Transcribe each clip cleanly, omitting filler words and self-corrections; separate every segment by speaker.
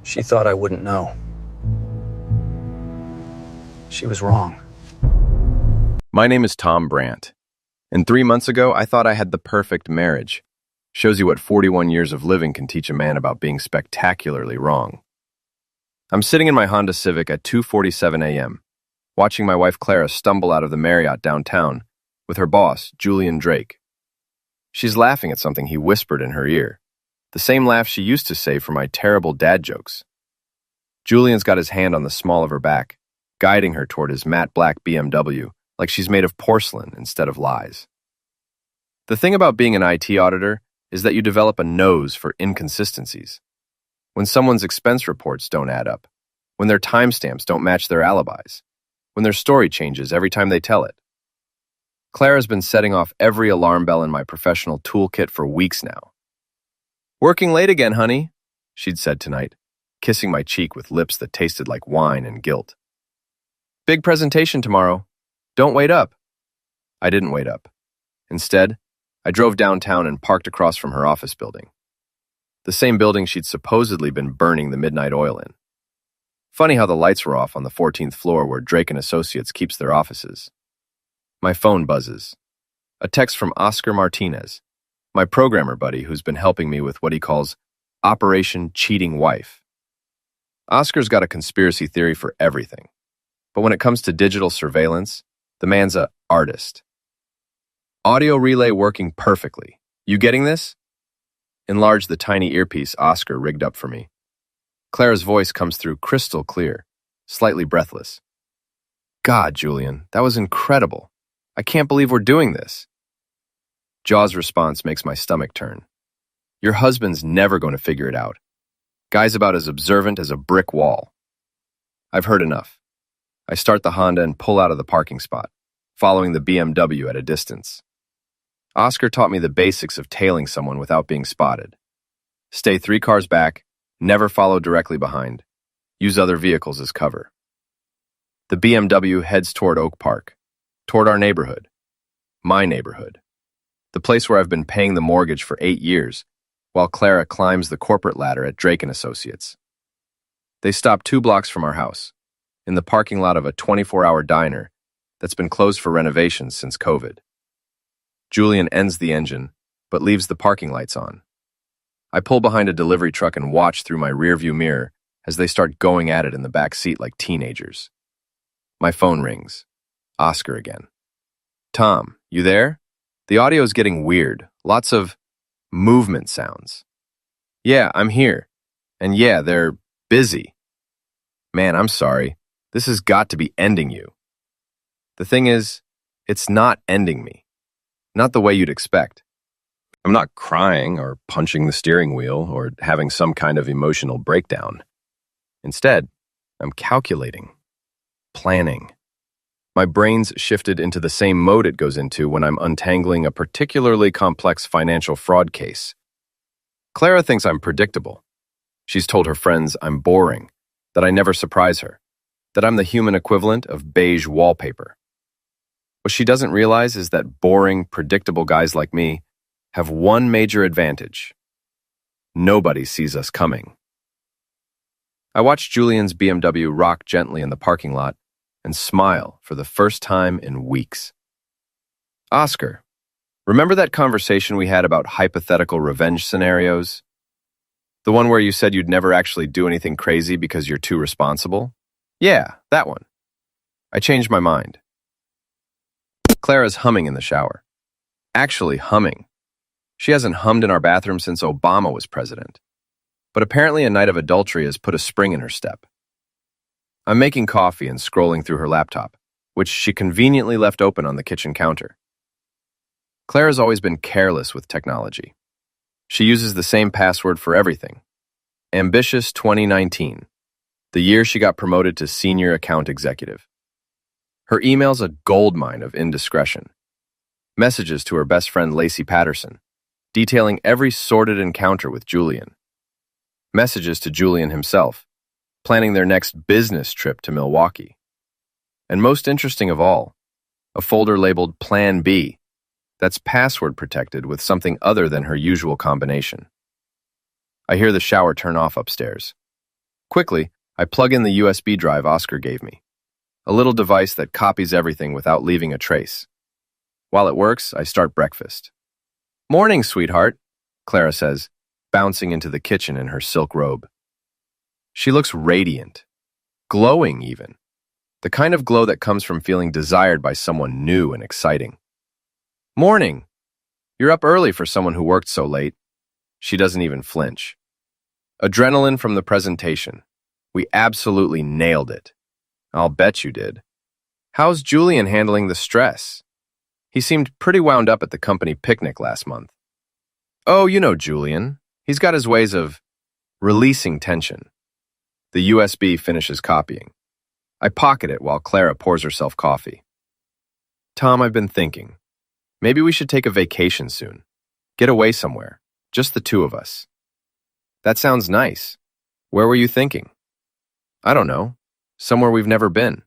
Speaker 1: She thought I wouldn't know. She was wrong.
Speaker 2: My name is Tom Brandt, and 3 months ago, I thought I had the perfect marriage. Shows you what 41 years of living can teach a man about being spectacularly wrong. I'm sitting in my Honda Civic at 2:47 a.m., watching my wife Clara stumble out of the Marriott downtown with her boss, Julian Drake. She's laughing at something he whispered in her ear, the same laugh she used to say for my terrible dad jokes. Julian's got his hand on the small of her back, guiding her toward his matte black BMW, like she's made of porcelain instead of lies. The thing about being an IT auditor is that you develop a nose for inconsistencies. When someone's expense reports don't add up, when their timestamps don't match their alibis, when their story changes every time they tell it. Clara's been setting off every alarm bell in my professional toolkit for weeks now. "Working late again, honey," she'd said tonight, kissing my cheek with lips that tasted like wine and guilt. "Big presentation tomorrow. Don't wait up." I didn't wait up. Instead, I drove downtown and parked across from her office building. The same building she'd supposedly been burning the midnight oil in. Funny how the lights were off on the 14th floor where Drake & Associates keeps their offices. My phone buzzes. A text from Oscar Martinez, my programmer buddy who's been helping me with what he calls Operation Cheating Wife. Oscar's got a conspiracy theory for everything, but when it comes to digital surveillance, the man's a artist. Audio relay working perfectly. You getting this? Enlarge the tiny earpiece Oscar rigged up for me. Clara's voice comes through crystal clear, slightly breathless. "God, Julian, that was incredible. I can't believe we're doing this." Jaw's response makes my stomach turn. Your husband's never going to figure it out. Guy's about as observant as a brick wall. I've heard enough. I start the Honda and pull out of the parking spot, following the BMW at a distance. Oscar taught me the basics of tailing someone without being spotted. Stay 3 cars back, never follow directly behind. Use other vehicles as cover. The BMW heads toward Oak Park, toward our neighborhood. My neighborhood. The place where I've been paying the mortgage for 8 years, while Clara climbs the corporate ladder at Drake & Associates. They stop 2 blocks from our house, in the parking lot of a 24-hour diner that's been closed for renovations since COVID. Julian ends the engine, but leaves the parking lights on. I pull behind a delivery truck and watch through my rearview mirror as they start going at it in the back seat like teenagers. My phone rings. Oscar again. "Tom, you there? The audio's getting weird. Lots of movement sounds." "Yeah, I'm here. And yeah, they're busy." "Man, I'm sorry. This has got to be ending you." The thing is, it's not ending me. Not the way you'd expect. I'm not crying or punching the steering wheel or having some kind of emotional breakdown. Instead, I'm calculating, planning. My brain's shifted into the same mode it goes into when I'm untangling a particularly complex financial fraud case. Clara thinks I'm predictable. She's told her friends I'm boring, that I never surprise her, that I'm the human equivalent of beige wallpaper. What she doesn't realize is that boring, predictable guys like me have one major advantage. Nobody sees us coming. I watch Julian's BMW rock gently in the parking lot and smile for the first time in weeks. "Oscar, remember that conversation we had about hypothetical revenge scenarios? The one where you said you'd never actually do anything crazy because you're too responsible? Yeah, that one. I changed my mind." Clara's humming in the shower. Actually humming. She hasn't hummed in our bathroom since Obama was president. But apparently a night of adultery has put a spring in her step. I'm making coffee and scrolling through her laptop, which she conveniently left open on the kitchen counter. Clara's always been careless with technology. She uses the same password for everything. Ambitious 2019, the year she got promoted to senior account executive. Her email's a goldmine of indiscretion. Messages to her best friend Lacey Patterson, detailing every sordid encounter with Julian. Messages to Julian himself, planning their next business trip to Milwaukee. And most interesting of all, a folder labeled Plan B that's password protected with something other than her usual combination. I hear the shower turn off upstairs. Quickly, I plug in the USB drive Oscar gave me, a little device that copies everything without leaving a trace. While it works, I start breakfast. "Morning, sweetheart," Clara says, bouncing into the kitchen in her silk robe. She looks radiant, glowing even, the kind of glow that comes from feeling desired by someone new and exciting. "Morning. You're up early for someone who worked so late." She doesn't even flinch. Adrenaline from the presentation. We absolutely nailed it. I'll bet you did. How's Julian handling the stress? He seemed pretty wound up at the company picnic last month. Oh, you know Julian. He's got his ways of releasing tension. The USB finishes copying. I pocket it while Clara pours herself coffee. "Tom, I've been thinking. Maybe we should take a vacation soon. Get away somewhere. Just the two of us." "That sounds nice. Where were you thinking?" "I don't know. Somewhere we've never been.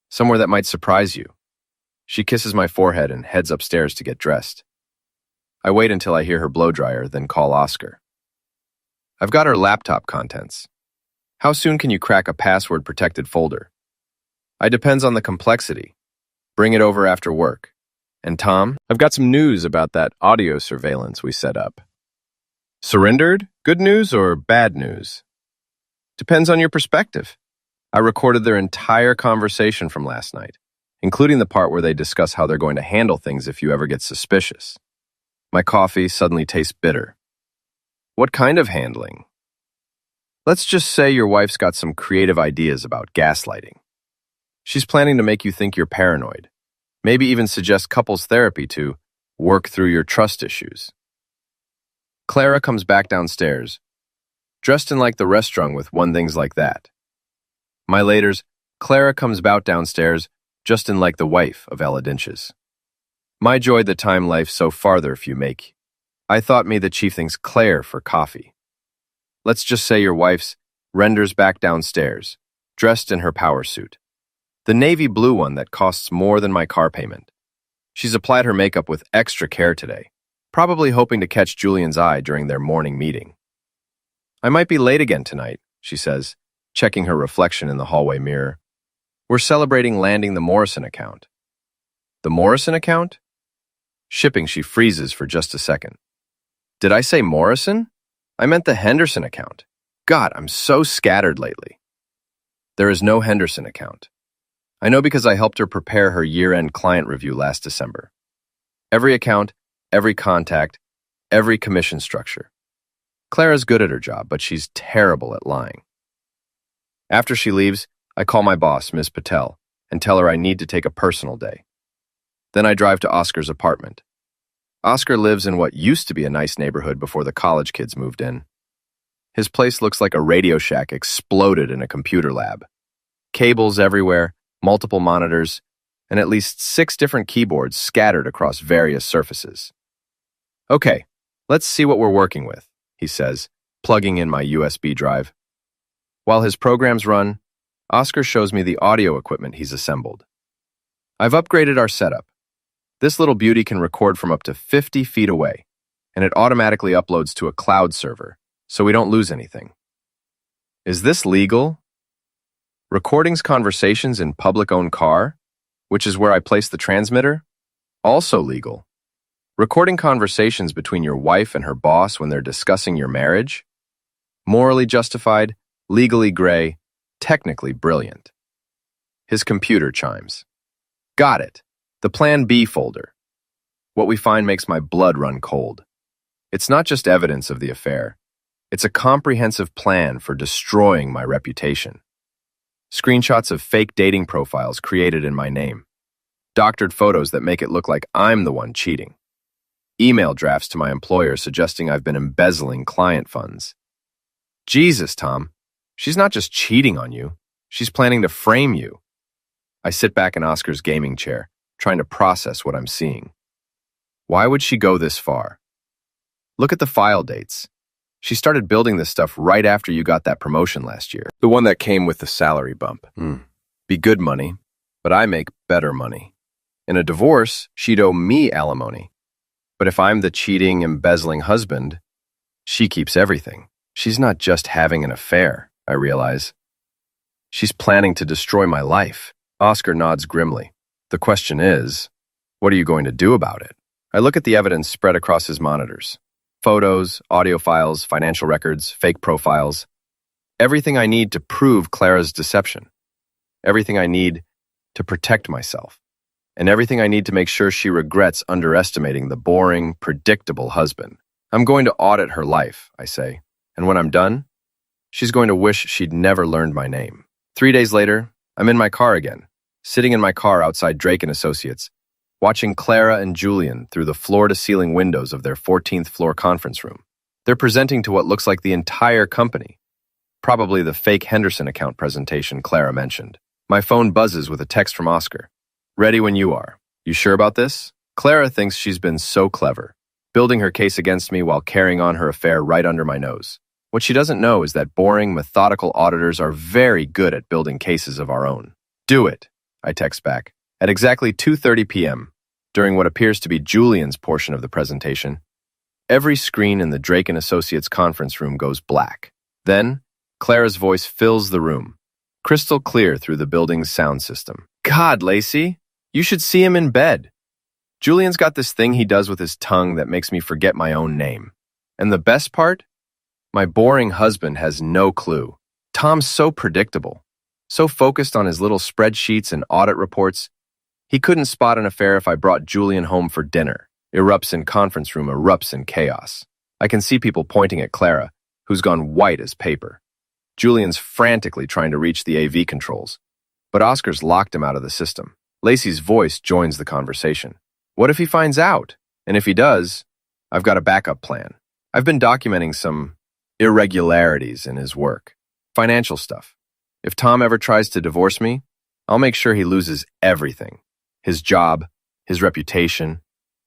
Speaker 2: Somewhere that might surprise you." She kisses my forehead and heads upstairs to get dressed. I wait until I hear her blow dryer, then call Oscar. "I've got her laptop contents. How soon can you crack a password-protected folder?" "It depends on the complexity. Bring it over after work. And Tom, I've got some news about that audio surveillance we set up." "Surrendered? Good news or bad news?" "Depends on your perspective. I recorded their entire conversation from last night, including the part where they discuss how they're going to handle things if you ever get suspicious." My coffee suddenly tastes bitter. "What kind of handling?" "Let's just say your wife's got some creative ideas about gaslighting. She's planning to make you think you're paranoid, maybe even suggest couples therapy to work through your trust issues." Clara comes back downstairs, dressed in like the restaurant with one things like that. My laters, Clara comes bout downstairs, just in like the wife of Ella Dinches. My joy the time life so farther if you make. I thought me the chief thinks Claire for coffee. Let's just say your wife's renders back downstairs, dressed in her power suit. The navy blue one that costs more than my car payment. She's applied her makeup with extra care today, probably hoping to catch Julian's eye during their morning meeting. "I might be late again tonight," she says, checking her reflection in the hallway mirror. "We're celebrating landing the Morrison account." "The Morrison account?" Shipping, she freezes for just a second. "Did I say Morrison? I meant the Henderson account. God, I'm so scattered lately." There is no Henderson account. I know because I helped her prepare her year-end client review last December. Every account, every contact, every commission structure. Clara's good at her job, but she's terrible at lying. After she leaves, I call my boss, Ms. Patel, and tell her I need to take a personal day. Then I drive to Oscar's apartment. Oscar lives in what used to be a nice neighborhood before the college kids moved in. His place looks like a Radio Shack exploded in a computer lab. Cables everywhere, multiple monitors, and at least 6 different keyboards scattered across various surfaces. "Okay, let's see what we're working with," he says, plugging in my USB drive. While his programs run, Oscar shows me the audio equipment he's assembled. I've upgraded our setup. This little beauty can record from up to 50 feet away, and it automatically uploads to a cloud server, so we don't lose anything. Is this legal? Recordings conversations in public-owned car, which is where I place the transmitter? Also legal. Recording conversations between your wife and her boss when they're discussing your marriage? Morally justified, legally gray, technically brilliant. His computer chimes. Got it. The Plan B folder. What we find makes my blood run cold. It's not just evidence of the affair. It's a comprehensive plan for destroying my reputation. Screenshots of fake dating profiles created in my name. Doctored photos that make it look like I'm the one cheating. Email drafts to my employer suggesting I've been embezzling client funds. Jesus, Tom. She's not just cheating on you. She's planning to frame you. I sit back in Oscar's gaming chair, trying to process what I'm seeing. Why would she go this far? Look at the file dates. She started building this stuff right after you got that promotion last year. The one that came with the salary bump. Be good money, but I make better money. In a divorce, she'd owe me alimony. But if I'm the cheating, embezzling husband, she keeps everything. She's not just having an affair. I realize. She's planning to destroy my life. Oscar nods grimly. The question is, what are you going to do about it? I look at the evidence spread across his monitors. Photos, audio files, financial records, fake profiles. Everything I need to prove Clara's deception. Everything I need to protect myself. And everything I need to make sure she regrets underestimating the boring, predictable husband. I'm going to audit her life, I say. And when I'm done, she's going to wish she'd never learned my name. 3 days later, I'm in my car again, sitting in my car outside Drake & Associates, watching Clara and Julian through the floor-to-ceiling windows of their 14th floor conference room. They're presenting to what looks like the entire company. Probably the fake Henderson account presentation Clara mentioned. My phone buzzes with a text from Oscar. Ready when you are. You sure about this? Clara thinks she's been so clever, building her case against me while carrying on her affair right under my nose. What she doesn't know is that boring, methodical auditors are very good at building cases of our own. Do it, I text back. At exactly 2:30 p.m., during what appears to be Julian's portion of the presentation, every screen in the Drake & Associates conference room goes black. Then, Clara's voice fills the room, crystal clear through the building's sound system. God, Lacey, you should see him in bed. Julian's got this thing he does with his tongue that makes me forget my own name. And the best part? My boring husband has no clue. Tom's so predictable, so focused on his little spreadsheets and audit reports, he couldn't spot an affair if I brought Julian home for dinner. Erupts in conference room, erupts in chaos. I can see people pointing at Clara, who's gone white as paper. Julian's frantically trying to reach the AV controls, but Oscar's locked him out of the system. Lacey's voice joins the conversation. What if he finds out? And if he does, I've got a backup plan. I've been documenting some irregularities in his work. Financial stuff. If Tom ever tries to divorce me, I'll make sure he loses everything. His job, his reputation,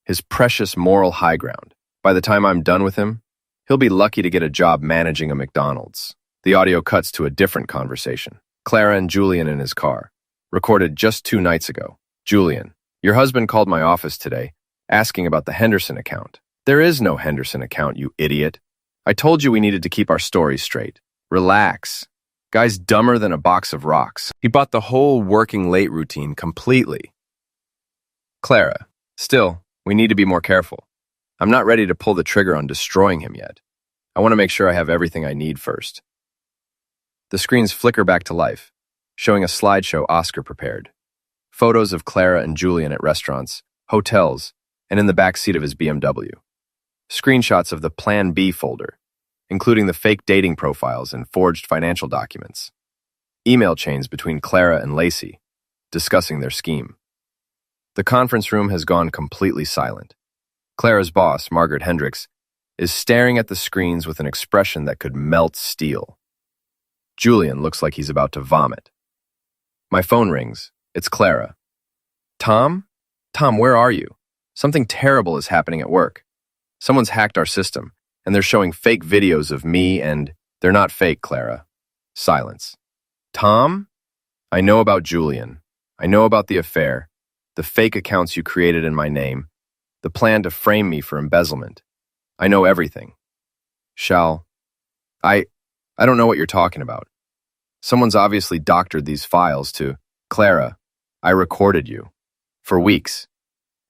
Speaker 2: his precious moral high ground. By the time I'm done with him, he'll be lucky to get a job managing a McDonald's. The audio cuts to a different conversation. Clara and Julian in his car, recorded just 2 nights ago. Julian, your husband called my office today, asking about the Henderson account. There is no Henderson account, you idiot. I told you we needed to keep our stories straight. Relax. Guy's dumber than a box of rocks. He bought the whole working late routine completely. Clara, still, we need to be more careful. I'm not ready to pull the trigger on destroying him yet. I want to make sure I have everything I need first. The screens flicker back to life, showing a slideshow Oscar prepared. Photos of Clara and Julian at restaurants, hotels, and in the back seat of his BMW. Screenshots of the Plan B folder, including the fake dating profiles and forged financial documents. Email chains between Clara and Lacey, discussing their scheme. The conference room has gone completely silent. Clara's boss, Margaret Hendricks, is staring at the screens with an expression that could melt steel. Julian looks like he's about to vomit. My phone rings. It's Clara. Tom? Tom, where are you? Something terrible is happening at work. Someone's hacked our system, and they're showing fake videos of me and... They're not fake, Clara. Silence. Tom? I know about Julian. I know about the affair, the fake accounts you created in my name, the plan to frame me for embezzlement. I know everything. I don't know what you're talking about. Someone's obviously doctored these files to... Clara, I recorded you. For weeks.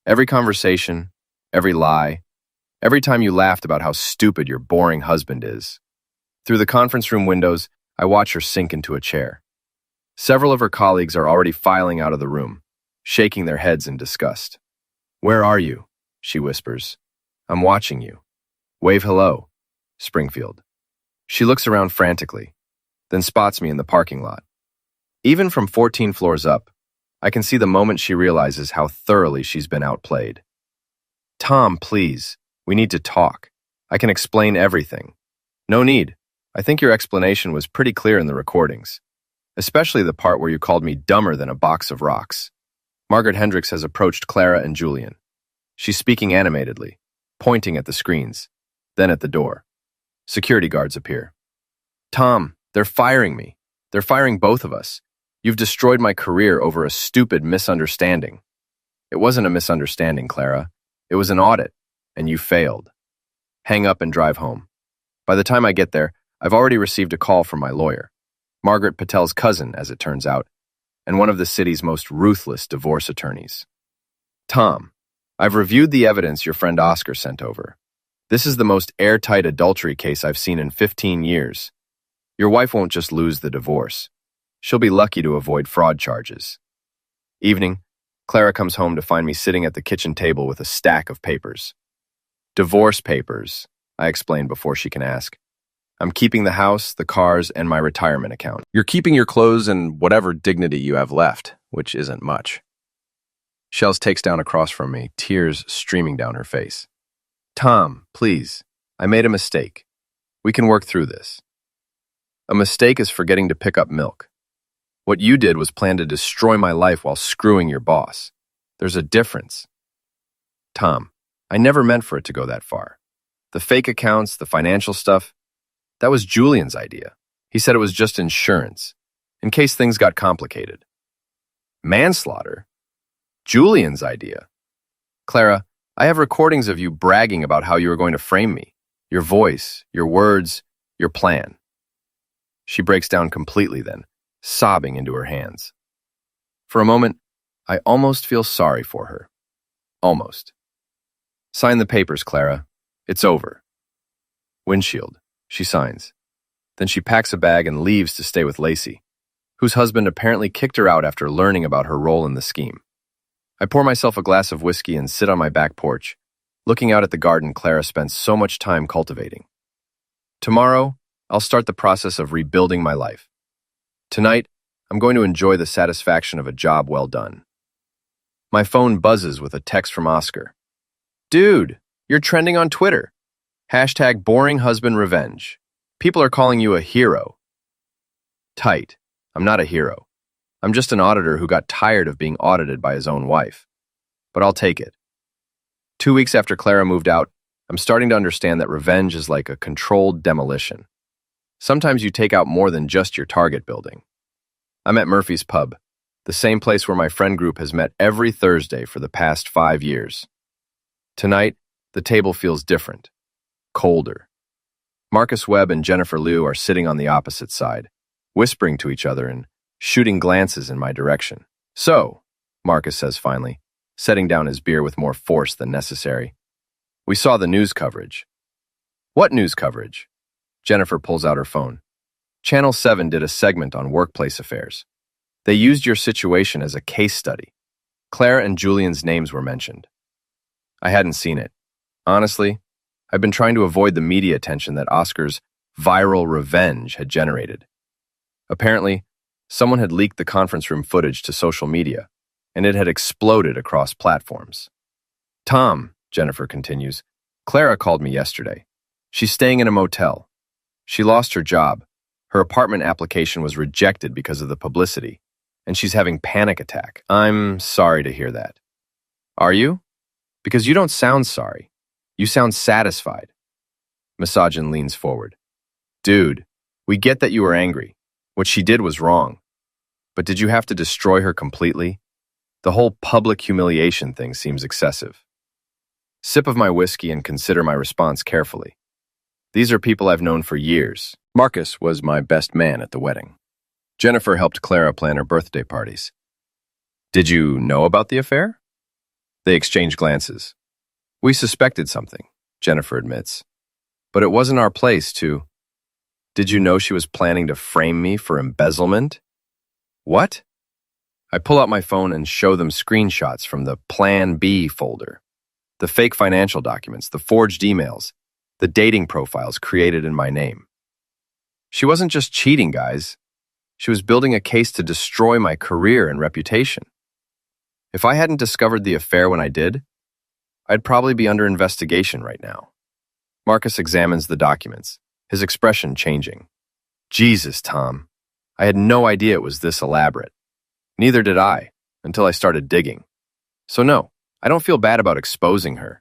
Speaker 2: Every conversation, every lie, every time you laughed about how stupid your boring husband is. Through the conference room windows, I watch her sink into a chair. Several of her colleagues are already filing out of the room, shaking their heads in disgust. Where are you? She whispers. I'm watching you. Wave hello. Springfield. She looks around frantically, then spots me in the parking lot. Even from 14 floors up, I can see the moment she realizes how thoroughly she's been outplayed. Tom, please, we need to talk. I can explain everything. No need. I think your explanation was pretty clear in the recordings, especially the part where you called me dumber than a box of rocks. Margaret Hendricks has approached Clara and Julian. She's speaking animatedly, pointing at the screens, then at the door. Security guards appear. Tom, they're firing me. They're firing both of us. You've destroyed my career over a stupid misunderstanding. It wasn't a misunderstanding, Clara. It was an audit, and you failed. Hang up and drive home. By the time I get there, I've already received a call from my lawyer. Margaret Patel's cousin, as it turns out, and one of the city's most ruthless divorce attorneys. Tom, I've reviewed the evidence your friend Oscar sent over. This is the most airtight adultery case I've seen in 15 years. Your wife won't just lose the divorce. She'll be lucky to avoid fraud charges. Evening, Clara comes home to find me sitting at the kitchen table with a stack of papers. Divorce papers, I explain before she can ask. I'm keeping the house, the cars, and my retirement account. You're keeping your clothes and whatever dignity you have left, which isn't much. Shells takes down across from me, tears streaming down her face. Tom, please, I made a mistake. We can work through this. A mistake is forgetting to pick up milk. What you did was plan to destroy my life while screwing your boss. There's a difference. Tom, I never meant for it to go that far. The fake accounts, the financial stuff, that was Julian's idea. He said it was just insurance, in case things got complicated. Manslaughter? Julian's idea. Clara, I have recordings of you bragging about how you were going to frame me. Your voice, your words, your plan. She breaks down completely then, sobbing into her hands. For a moment, I almost feel sorry for her. Almost. Sign the papers, Clara. It's over. Windshield. She signs. Then she packs a bag and leaves to stay with Lacey, whose husband apparently kicked her out after learning about her role in the scheme. I pour myself a glass of whiskey and sit on my back porch, looking out at the garden Clara spent so much time cultivating. Tomorrow, I'll start the process of rebuilding my life. Tonight, I'm going to enjoy the satisfaction of a job well done. My phone buzzes with a text from Oscar. Dude, you're trending on Twitter. Hashtag boring husband revenge. People are calling you a hero. Tight. I'm not a hero. I'm just an auditor who got tired of being audited by his own wife. But I'll take it. 2 weeks after Clara moved out, I'm starting to understand that revenge is like a controlled demolition. Sometimes you take out more than just your target building. I'm at Murphy's Pub, the same place where my friend group has met every Thursday for the past 5 years. Tonight, the table feels different, colder. Marcus Webb and Jennifer Liu are sitting on the opposite side, whispering to each other and shooting glances in my direction. So, Marcus says finally, setting down his beer with more force than necessary. We saw the news coverage. What news coverage? Jennifer pulls out her phone. Channel 7 did a segment on workplace affairs. They used your situation as a case study. Clara and Julian's names were mentioned. I hadn't seen it. Honestly, I've been trying to avoid the media attention that Oscar's viral revenge had generated. Apparently, someone had leaked the conference room footage to social media, and it had exploded across platforms. Tom, Jennifer continues, Clara called me yesterday. She's staying in a motel. She lost her job. Her apartment application was rejected because of the publicity, and she's having panic attack. I'm sorry to hear that. Are you? Because you don't sound sorry. You sound satisfied. Misogyn leans forward. Dude, we get that you were angry. What she did was wrong. But did you have to destroy her completely? The whole public humiliation thing seems excessive. Sip of my whiskey and consider my response carefully. These are people I've known for years. Marcus was my best man at the wedding. Jennifer helped Clara plan her birthday parties. Did you know about the affair? They exchange glances. We suspected something, Jennifer admits. But it wasn't our place to... Did you know she was planning to frame me for embezzlement? What? I pull out my phone and show them screenshots from the Plan B folder. The fake financial documents, the forged emails, the dating profiles created in my name. She wasn't just cheating, guys. She was building a case to destroy my career and reputation. If I hadn't discovered the affair when I did, I'd probably be under investigation right now. Marcus examines the documents, his expression changing. Jesus, Tom. I had no idea it was this elaborate. Neither did I, until I started digging. So no, I don't feel bad about exposing her.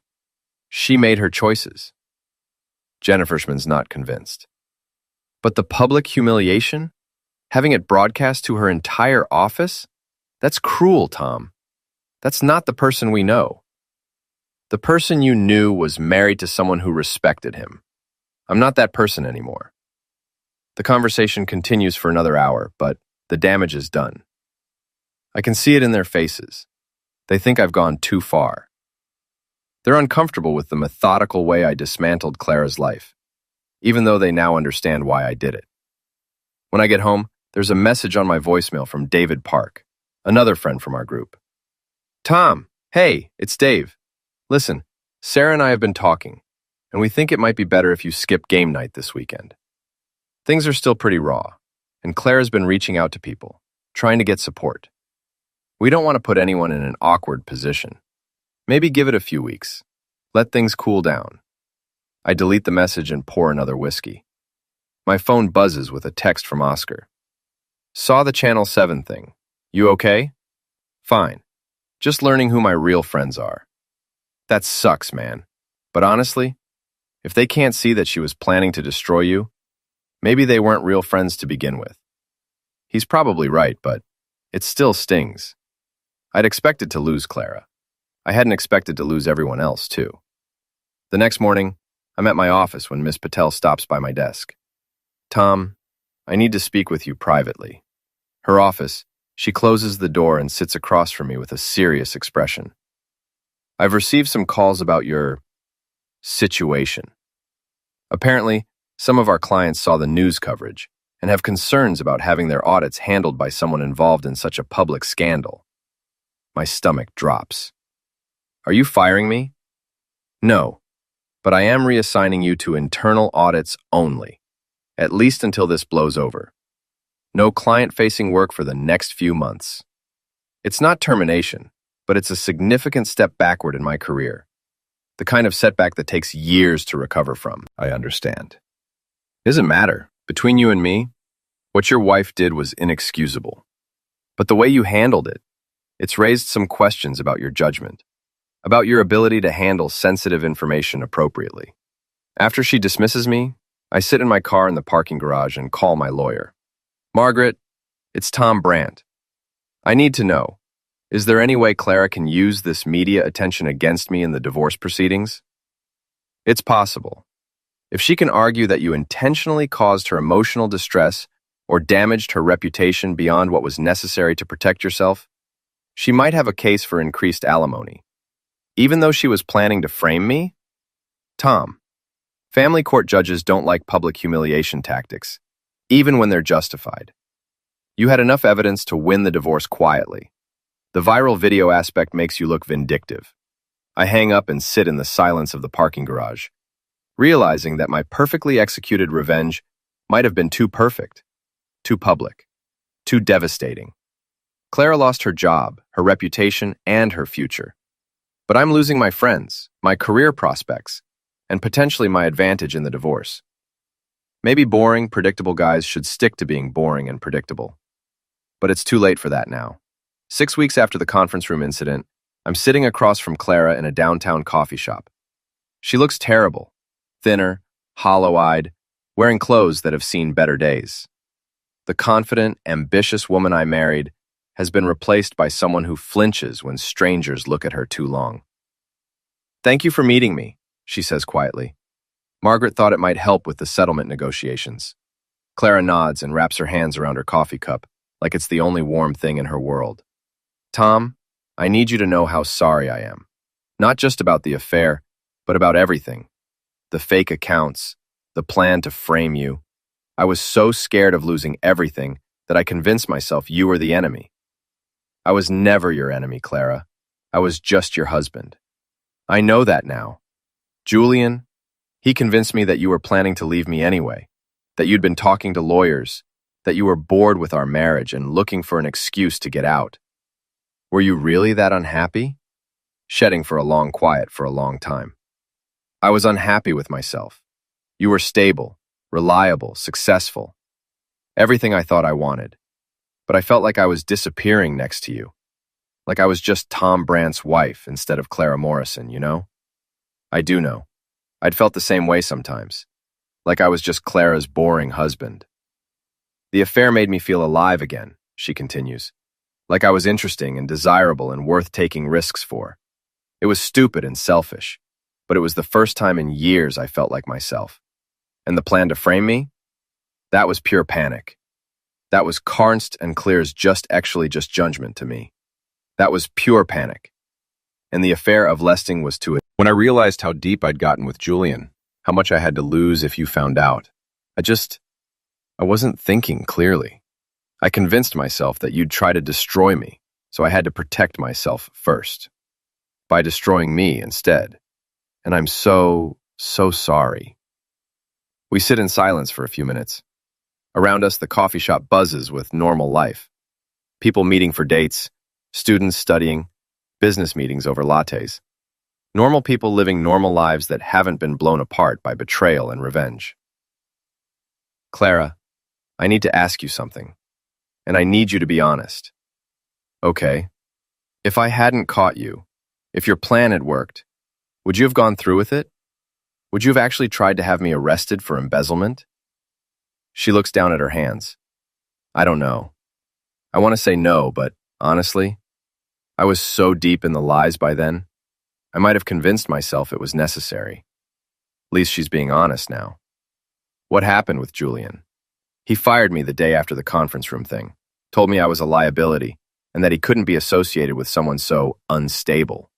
Speaker 2: She made her choices. Jennifer's not convinced. But the public humiliation? Having it broadcast to her entire office? That's cruel, Tom. That's not the person we know. The person you knew was married to someone who respected him. I'm not that person anymore. The conversation continues for another hour, but the damage is done. I can see it in their faces. They think I've gone too far. They're uncomfortable with the methodical way I dismantled Clara's life, even though they now understand why I did it. When I get home, there's a message on my voicemail from David Park, another friend from our group. Tom, hey, it's Dave. Listen, Sarah and I have been talking, and we think it might be better if you skip game night this weekend. Things are still pretty raw, and Clara's been reaching out to people, trying to get support. We don't want to put anyone in an awkward position. Maybe give it a few weeks. Let things cool down. I delete the message and pour another whiskey. My phone buzzes with a text from Oscar. Saw the Channel 7 thing. You okay? Fine. Just learning who my real friends are. That sucks, man. But honestly, if they can't see that she was planning to destroy you, maybe they weren't real friends to begin with. He's probably right, but it still stings. I'd expected to lose Clara. I hadn't expected to lose everyone else, too. The next morning, I'm at my office when Miss Patel stops by my desk. Tom, I need to speak with you privately. Her office, she closes the door and sits across from me with a serious expression. I've received some calls about your situation. Apparently, some of our clients saw the news coverage and have concerns about having their audits handled by someone involved in such a public scandal. My stomach drops. Are you firing me? No, but I am reassigning you to internal audits only, at least until this blows over. No client-facing work for the next few months. It's not termination, but it's a significant step backward in my career. The kind of setback that takes years to recover from. I understand. It doesn't matter. Between you and me, what your wife did was inexcusable. But the way you handled it, it's raised some questions about your judgment, about your ability to handle sensitive information appropriately. After she dismisses me, I sit in my car in the parking garage and call my lawyer. Margaret, it's Tom Brandt. I need to know, is there any way Clara can use this media attention against me in the divorce proceedings? It's possible. If she can argue that you intentionally caused her emotional distress or damaged her reputation beyond what was necessary to protect yourself, she might have a case for increased alimony. Even though she was planning to frame me? Tom, family court judges don't like public humiliation tactics, even when they're justified. You had enough evidence to win the divorce quietly. The viral video aspect makes you look vindictive. I hang up and sit in the silence of the parking garage, realizing that my perfectly executed revenge might have been too perfect, too public, too devastating. Clara lost her job, her reputation, and her future. But I'm losing my friends, my career prospects, and potentially my advantage in the divorce. Maybe boring, predictable guys should stick to being boring and predictable. But it's too late for that now. 6 weeks after the conference room incident, I'm sitting across from Clara in a downtown coffee shop. She looks terrible, thinner, hollow-eyed, wearing clothes that have seen better days. The confident, ambitious woman I married has been replaced by someone who flinches when strangers look at her too long. Thank you for meeting me, she says quietly. Margaret thought it might help with the settlement negotiations. Clara nods and wraps her hands around her coffee cup, like it's the only warm thing in her world. Tom, I need you to know how sorry I am. Not just about the affair, but about everything. The fake accounts, the plan to frame you. I was so scared of losing everything that I convinced myself you were the enemy. I was never your enemy, Clara. I was just your husband. I know that now. Julian, he convinced me that you were planning to leave me anyway, that you'd been talking to lawyers, that you were bored with our marriage and looking for an excuse to get out. Were you really that unhappy? Shedding for a long quiet for a long time. I was unhappy with myself. You were stable, reliable, successful. Everything I thought I wanted. But I felt like I was disappearing next to you. Like I was just Tom Brandt's wife instead of Clara Morrison, you know? I do know. I'd felt the same way sometimes. Like I was just Clara's boring husband. The affair made me feel alive again, she continues. Like I was interesting and desirable and worth taking risks for. It was stupid and selfish, but it was the first time in years I felt like myself. And the plan to frame me? That was pure panic. That was Karnst and Clear's just judgment to me. That was pure panic. And the affair of Lesting was to it. When I realized how deep I'd gotten with Julian, how much I had to lose if you found out, I wasn't thinking clearly. I convinced myself that you'd try to destroy me, so I had to protect myself first. By destroying me instead. And I'm so sorry. We sit in silence for a few minutes. Around us, the coffee shop buzzes with normal life. People meeting for dates, students studying, business meetings over lattes. Normal people living normal lives that haven't been blown apart by betrayal and revenge. Clara, I need to ask you something, and I need you to be honest. Okay. If I hadn't caught you, if your plan had worked, would you have gone through with it? Would you have actually tried to have me arrested for embezzlement? She looks down at her hands. I don't know. I want to say no, but honestly, I was so deep in the lies by then, I might have convinced myself it was necessary. At least she's being honest now. What happened with Julian? He fired me the day after the conference room thing, told me I was a liability, and that he couldn't be associated with someone so unstable.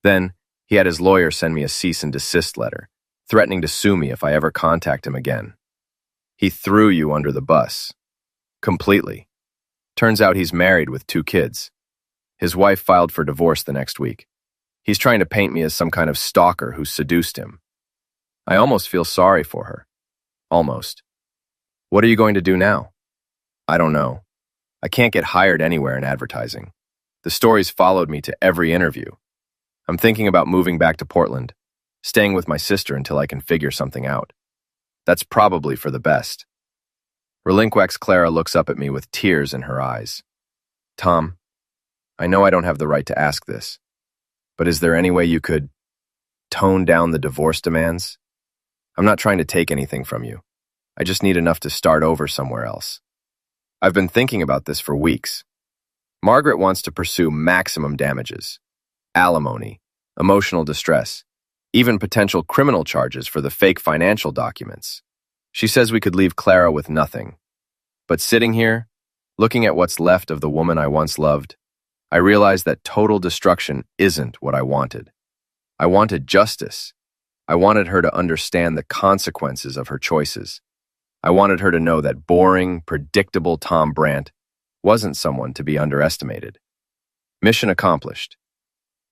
Speaker 2: Then, he had his lawyer send me a cease and desist letter, threatening to sue me if I ever contact him again. He threw you under the bus. Completely. Turns out he's married with 2 kids. His wife filed for divorce the next week. He's trying to paint me as some kind of stalker who seduced him. I almost feel sorry for her. Almost. What are you going to do now? I don't know. I can't get hired anywhere in advertising. The stories followed me to every interview. I'm thinking about moving back to Portland, staying with my sister until I can figure something out. That's probably for the best. Relinquex Clara looks up at me with tears in her eyes. Tom, I know I don't have the right to ask this, but is there any way you could tone down the divorce demands? I'm not trying to take anything from you. I just need enough to start over somewhere else. I've been thinking about this for weeks. Margaret wants to pursue maximum damages, alimony, emotional distress, even potential criminal charges for the fake financial documents. She says we could leave Clara with nothing. But sitting here, looking at what's left of the woman I once loved, I realized that total destruction isn't what I wanted. I wanted justice. I wanted her to understand the consequences of her choices. I wanted her to know that boring, predictable Tom Brandt wasn't someone to be underestimated. Mission accomplished.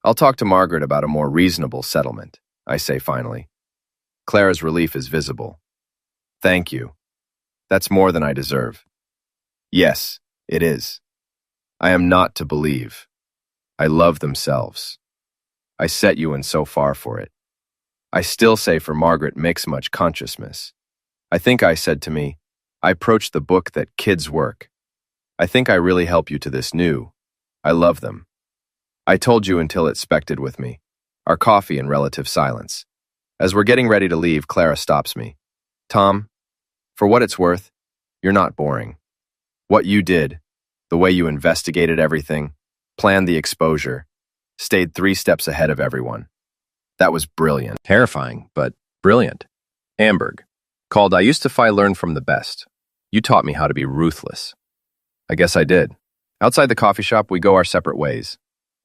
Speaker 2: I'll talk to Margaret about a more reasonable settlement, I say finally. Clara's relief is visible. Thank you. That's more than I deserve. Yes, it is. I am not to believe. I love themselves. I set you in so far for it. I still say for Margaret makes much consciousness. I think I said to me, I approach the book that kids work. I think I really help you to this new. I love them. I told you until it spected with me. Our coffee in relative silence. As we're getting ready to leave, Clara stops me. Tom, for what it's worth, you're not boring. What you did, the way you investigated everything, planned the exposure, stayed 3 steps ahead of everyone. That was brilliant. Terrifying, but brilliant. Amberg, called I used to learn from the best. You taught me how to be ruthless. I guess I did. Outside the coffee shop, we go our separate ways.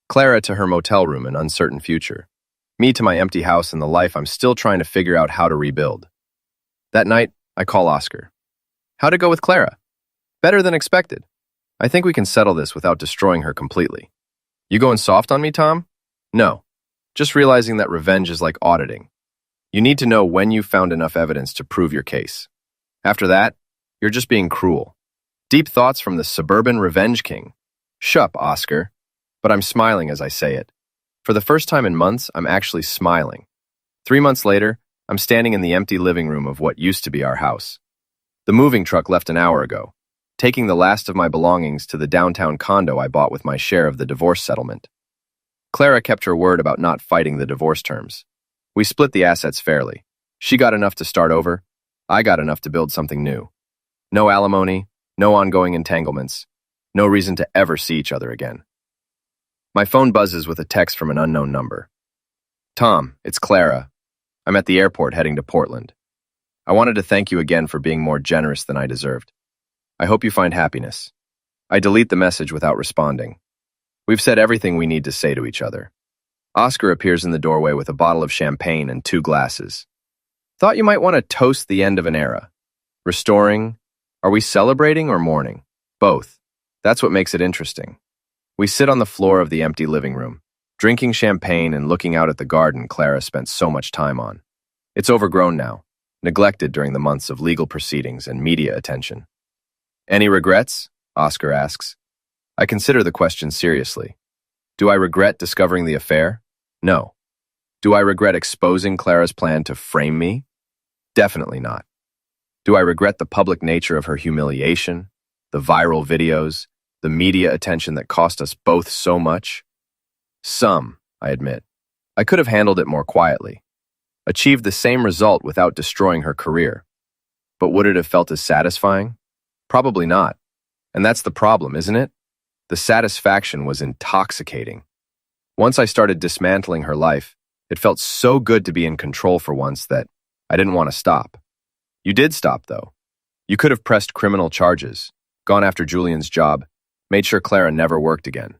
Speaker 2: Clara to her motel room and uncertain future. Me to my empty house and the life I'm still trying to figure out how to rebuild. That night, I call Oscar. How'd it go with Clara? Better than expected. I think we can settle this without destroying her completely. You going soft on me, Tom? No. Just realizing that revenge is like auditing. You need to know when you've found enough evidence to prove your case. After that, you're just being cruel. Deep thoughts from the suburban revenge king. Shup, Oscar. But I'm smiling as I say it. For the first time in months, I'm actually smiling. 3 months later, I'm standing in the empty living room of what used to be our house. The moving truck left an hour ago, taking the last of my belongings to the downtown condo I bought with my share of the divorce settlement. Clara kept her word about not fighting the divorce terms. We split the assets fairly. She got enough to start over. I got enough to build something new. No alimony, no ongoing entanglements, no reason to ever see each other again. My phone buzzes with a text from an unknown number. Tom, it's Clara. I'm at the airport heading to Portland. I wanted to thank you again for being more generous than I deserved. I hope you find happiness. I delete the message without responding. We've said everything we need to say to each other. Oscar appears in the doorway with a bottle of champagne and 2 glasses. Thought you might want to toast the end of an era. Restoring? Are we celebrating or mourning? Both. That's what makes it interesting. We sit on the floor of the empty living room, drinking champagne and looking out at the garden Clara spent so much time on. It's overgrown now, neglected during the months of legal proceedings and media attention. Any regrets? Oscar asks. I consider the question seriously. Do I regret discovering the affair? No. Do I regret exposing Clara's plan to frame me? Definitely not. Do I regret the public nature of her humiliation, the viral videos, the media attention that cost us both so much? Some, I admit. I could have handled it more quietly, achieved the same result without destroying her career. But would it have felt as satisfying? Probably not. And that's the problem, isn't it? The satisfaction was intoxicating. Once I started dismantling her life, it felt so good to be in control for once that I didn't want to stop. You did stop, though. You could have pressed criminal charges, gone after Julian's job, made sure Clara never worked again.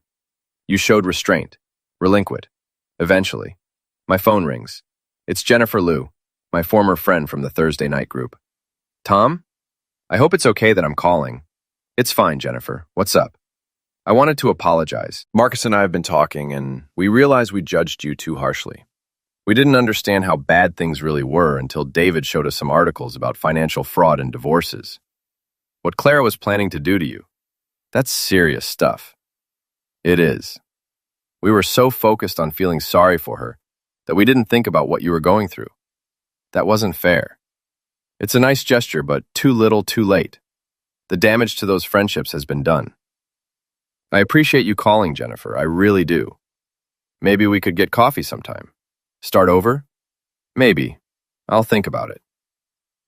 Speaker 2: You showed restraint, relinquid. Eventually, my phone rings. It's Jennifer Liu, my former friend from the Thursday night group. Tom? I hope it's okay that I'm calling. It's fine, Jennifer. What's up? I wanted to apologize. Marcus and I have been talking, and we realized we judged you too harshly. We didn't understand how bad things really were until David showed us some articles about financial fraud and divorces. What Clara was planning to do to you, that's serious stuff. It is. We were so focused on feeling sorry for her that we didn't think about what you were going through. That wasn't fair. It's a nice gesture, but too little, too late. The damage to those friendships has been done. I appreciate you calling, Jennifer. I really do. Maybe we could get coffee sometime. Start over? Maybe. I'll think about it.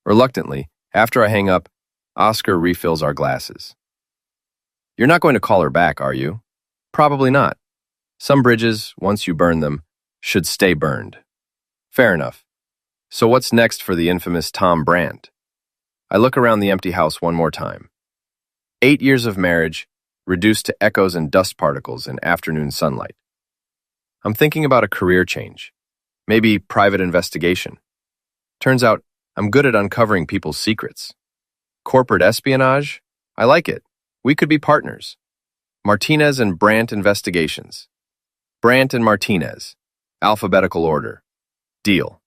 Speaker 2: Reluctantly, after I hang up, Oscar refills our glasses. You're not going to call her back, are you? Probably not. Some bridges, once you burn them, should stay burned. Fair enough. So what's next for the infamous Tom Brandt? I look around the empty house one more time. 8 years of marriage, reduced to echoes and dust particles in afternoon sunlight. I'm thinking about a career change. Maybe private investigation. Turns out I'm good at uncovering people's secrets. Corporate espionage? I like it. We could be partners. Martinez and Brandt Investigations. Brandt and Martinez. Alphabetical order. Deal.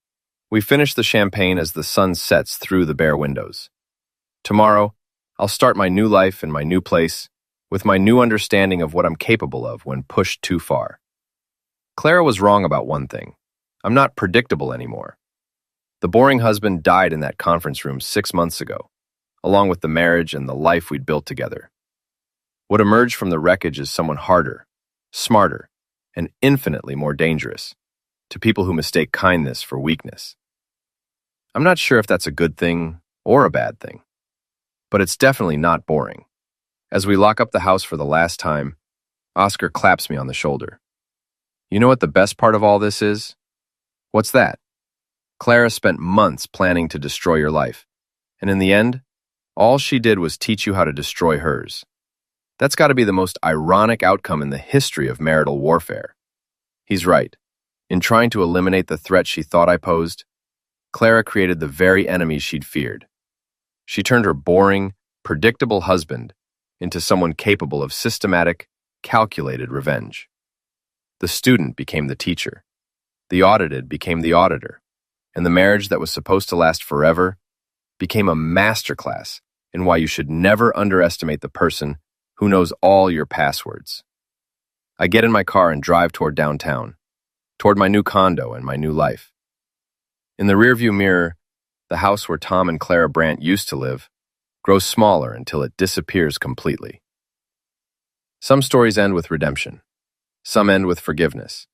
Speaker 2: We finish the champagne as the sun sets through the bare windows. Tomorrow, I'll start my new life in my new place, with my new understanding of what I'm capable of when pushed too far. Clara was wrong about one thing. I'm not predictable anymore. The boring husband died in that conference room 6 months ago, along with the marriage and the life we'd built together. What emerged from the wreckage is someone harder, smarter, and infinitely more dangerous to people who mistake kindness for weakness. I'm not sure if that's a good thing or a bad thing, but it's definitely not boring. As we lock up the house for the last time, Oscar claps me on the shoulder. You know what the best part of all this is? What's that? Clara spent months planning to destroy your life, and in the end, all she did was teach you how to destroy hers. That's got to be the most ironic outcome in the history of marital warfare. He's right. In trying to eliminate the threat she thought I posed, Clara created the very enemy she'd feared. She turned her boring, predictable husband into someone capable of systematic, calculated revenge. The student became the teacher. The audited became the auditor. And the marriage that was supposed to last forever became a masterclass in why you should never underestimate the person who knows all your passwords. I get in my car and drive toward downtown, toward my new condo and my new life. In the rearview mirror, the house where Tom and Clara Brandt used to live grows smaller until it disappears completely. Some stories end with redemption. Some end with forgiveness.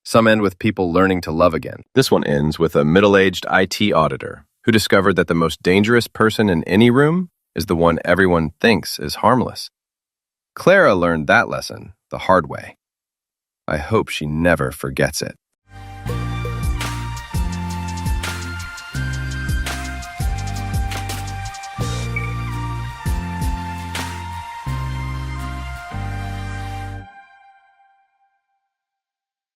Speaker 2: Some end with people learning to love again. This one ends with a middle-aged IT auditor who discovered that the most dangerous person in any room is the one everyone thinks is harmless. Clara learned that lesson the hard way. I hope she never forgets it.